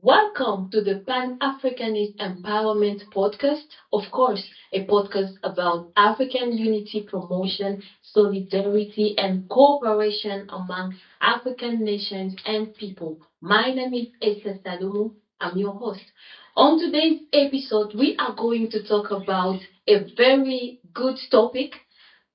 Welcome to the Pan-Africanist Empowerment Podcast. Of course, a podcast about African unity promotion, solidarity, and cooperation among African nations and people. My name is Esther Salumu. I'm your host. On today's episode, we are going to talk about a very good topic,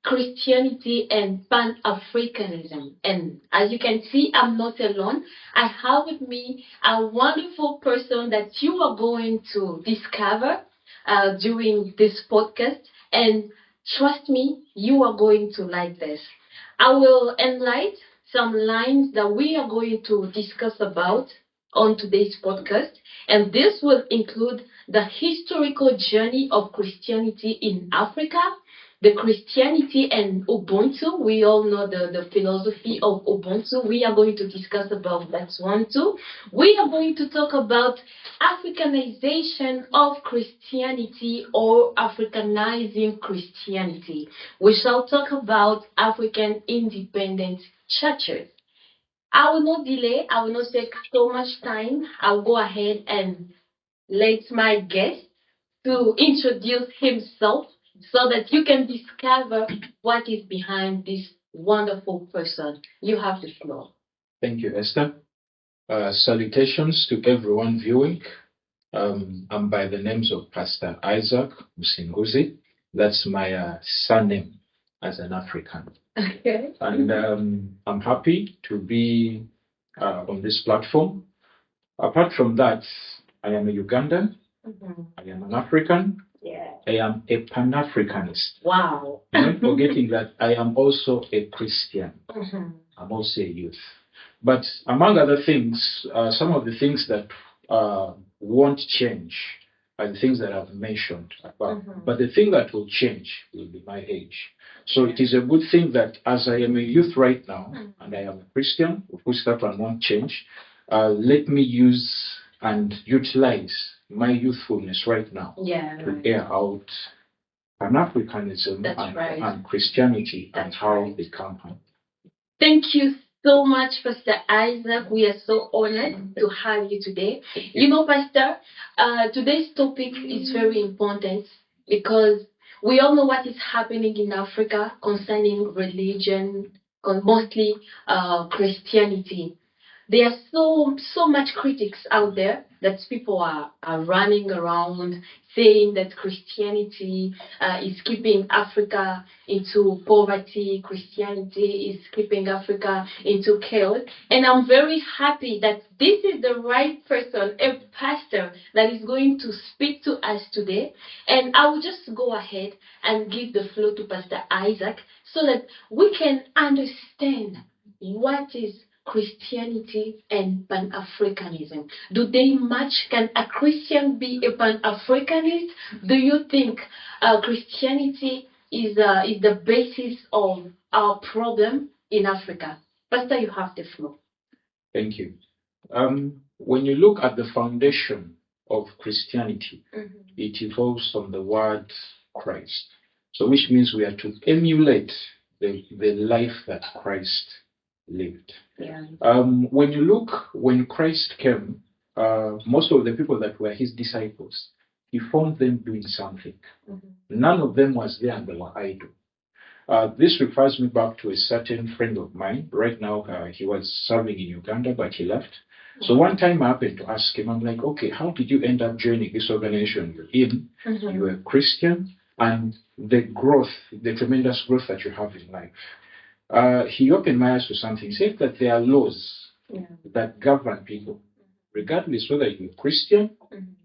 Christianity and Pan-Africanism. And as you can see, I'm not alone. I have with me a wonderful person that you are going to discover during this podcast. And trust me, you are going to like this. I will enlighten some lines that we are going to discuss about on today's podcast. And this will include the historical journey of Christianity in Africa, the Christianity and Ubuntu. We all know the philosophy of Ubuntu. We are going to discuss about that one too. We are going to talk about Africanization of Christianity or Africanizing Christianity. We shall talk about African independent churches. I will not delay. I will not take so much time. I'll go ahead and let my guest to introduce himself so that you can discover what is behind this wonderful person. You have the floor. Thank you, Esther. Salutations to everyone viewing. I'm by the names of Pastor Isaac Musinguzi. That's my surname as an African. Okay. And I'm happy to be on this platform. Apart from that, I am a Ugandan. Mm-hmm. I am an African. Yeah. I am a Pan-Africanist. Wow. Not forgetting that I am also a Christian. Mm-hmm. I'm also a youth. But among other things, some of the things that won't change are the things that I've mentioned above. Mm-hmm. But the thing that will change will be my age. So it is a good thing that as I am a youth right now, and I am a Christian, of course that one won't change, let me use and utilize my youthfulness right now to air out Pan-Africanism and Christianity and how they come home. Thank you so much, Pastor Isaac. We are so honored to have you today. You know, Pastor, today's topic is very important because we all know what is happening in Africa concerning religion, mostly Christianity. There are so much critics out there that people are running around saying that Christianity is keeping Africa into poverty, Christianity is keeping Africa into chaos. And I'm very happy that this is the right person, a pastor, that is going to speak to us today. And I will just go ahead and give the floor to Pastor Isaac so that we can understand what is Christianity and Pan-Africanism. Do they match? Can a Christian be a Pan-Africanist? Do you think Christianity is the basis of our problem in Africa? Pastor, you have the floor. Thank you. When you look at the foundation of Christianity, it evolves from the word Christ. So which means we are to emulate the life that Christ lived. Yeah. When Christ came, most of the people that were his disciples, he found them doing something. None of them was there and they were idle. This refers me back to a certain friend of mine. Right now, he was serving in Uganda, but he left. So one time I happened to ask him, I'm like, okay, how did you end up joining this organization you're in? You were a Christian, and the tremendous growth that you have in life. He opened my eyes to something. He said that there are laws that govern people, regardless whether you're a Christian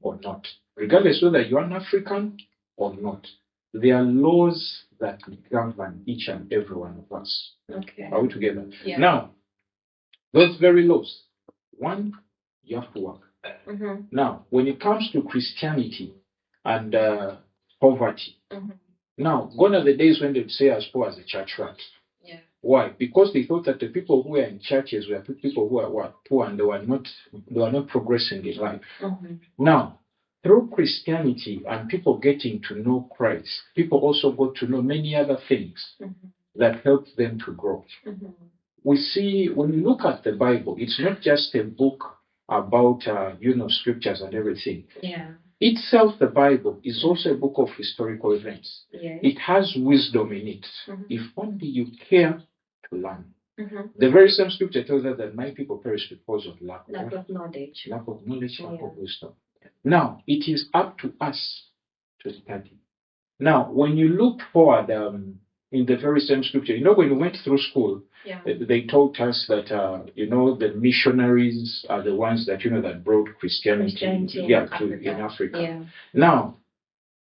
or not, regardless whether you're an African or not. There are laws that govern each and every one of us. Okay. Are we together? Yeah. Now, those very laws, one, you have to work. Now, when it comes to Christianity and poverty, now, gone are the days when they'd say as poor as a church rat. Yeah. Why? Because they thought that the people who were in churches were people who were poor and they were not progressing in life. Now, through Christianity and people getting to know Christ, people also got to know many other things that helped them to grow. We see, when you look at the Bible, it's not just a book about scriptures and everything. Yeah. Itself, the Bible is also a book of historical events. Yes. It has wisdom in it. If only you care to learn. The very same scripture tells us that my people perish because of lack of knowledge. Lack of knowledge, lack of wisdom. Now, it is up to us to study. Now, when you look forward in the very same scripture, when we went through school, they told us that, the missionaries are the ones that, that brought Christianity in Africa. Yeah. Now,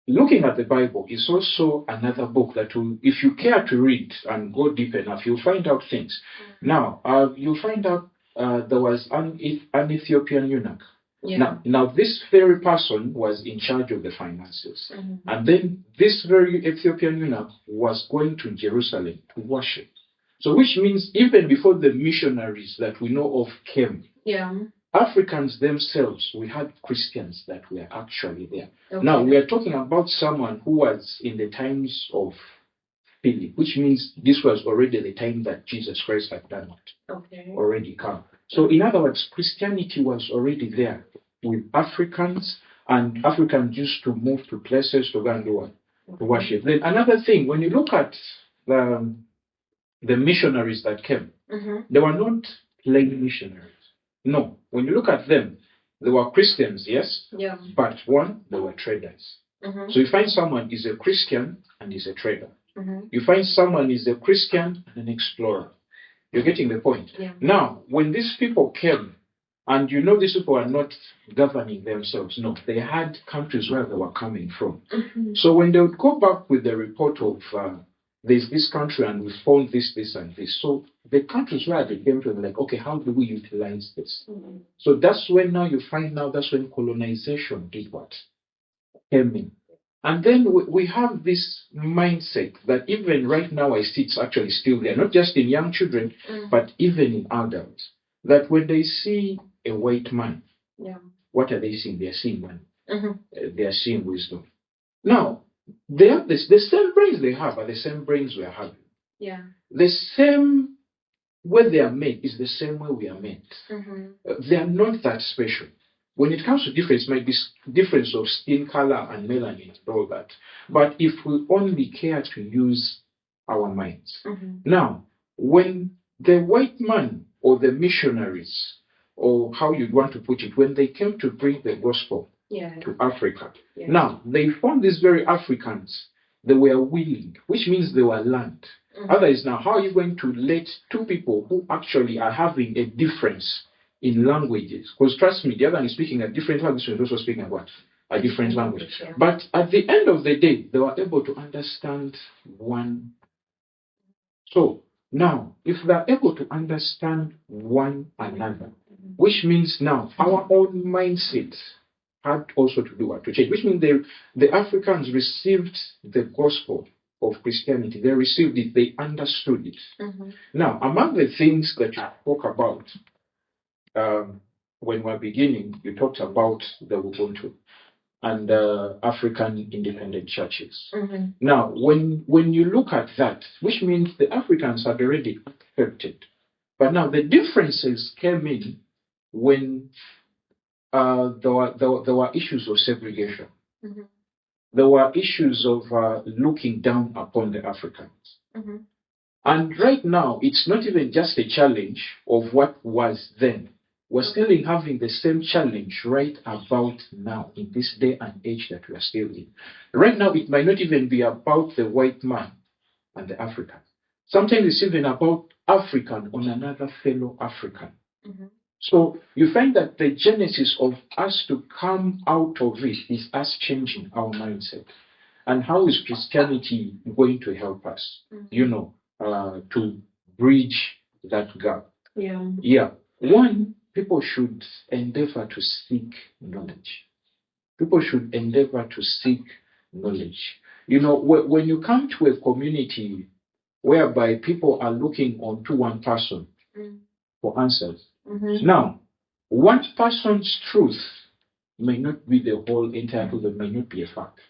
looking at the Bible is also another book that will, if you care to read and go deep enough, you'll find out things. Now, you'll find out there was an Ethiopian eunuch. Yeah. Now, this very person was in charge of the finances. And then this very Ethiopian eunuch was going to Jerusalem to worship. So, which means even before the missionaries that we know of came, Africans themselves, we had Christians that were actually there. Okay. Now, we are talking about someone who was in the times of Philip, which means this was already the time that Jesus Christ had done it. Okay. Already come. So, in other words, Christianity was already there with Africans, and Africans used to move to places to go and do what? To worship. Then another thing, when you look at the missionaries that came, they were not plain missionaries. No, when you look at them, they were Christians, yes? Yeah. But one, they were traders. So you find someone is a Christian and is a trader. You find someone is a Christian and an explorer. You're getting the point? Yeah. Now, when these people came, and these people are not governing themselves. No, they had countries where they were coming from. So when they would go back with the report of there's this country and we found this, this, and this. So the countries where they came from, like, okay, how do we utilize this? So that's when that's when colonization did what? Came in. And then we have this mindset that even right now I see it's actually still there, not just in young children, but even in adults. That when they see a white man, what are they seeing? They are seeing money. They are seeing wisdom. Now, they have the same brains they have are the same brains we are having. Yeah. The same way they are made is the same way we are made. They are not that special. When it comes to difference, might be difference of skin color and melanin and all that. But if we only care to use our minds. Now, when the white man or the missionaries, or how you'd want to put it, when they came to bring the gospel to Africa, now they found these very Africans, they were willing, which means they were learned. Otherwise, now, how are you going to let two people who actually are having a difference in languages? Because trust me, the other one is speaking a different language, is also speaking a different language. But at the end of the day, they were able to understand one. So now, if they're able to understand one another, which means now our own mindset had also to do what? To change. Which means the Africans received the gospel of Christianity. They received it. They understood it. Now, among the things that you spoke about when we were beginning, you talked about the Ubuntu and African independent churches. Now, when you look at that, which means the Africans had already accepted, but now the differences came in when there were issues of segregation. There were issues of looking down upon the Africans. And right now, it's not even just a challenge of what was then. We're still having the same challenge right about now, in this day and age that we are still in. Right now, it might not even be about the white man and the African. Sometimes it's even about African on another fellow African. So you find that the genesis of us to come out of it is us changing our mindset. And how is Christianity going to help us, to bridge that gap? Yeah. One, people should endeavor to seek knowledge. People should endeavor to seek knowledge. When you come to a community whereby people are looking onto one person for answers, now, one person's truth may not be the whole entire truth, it may not be a fact.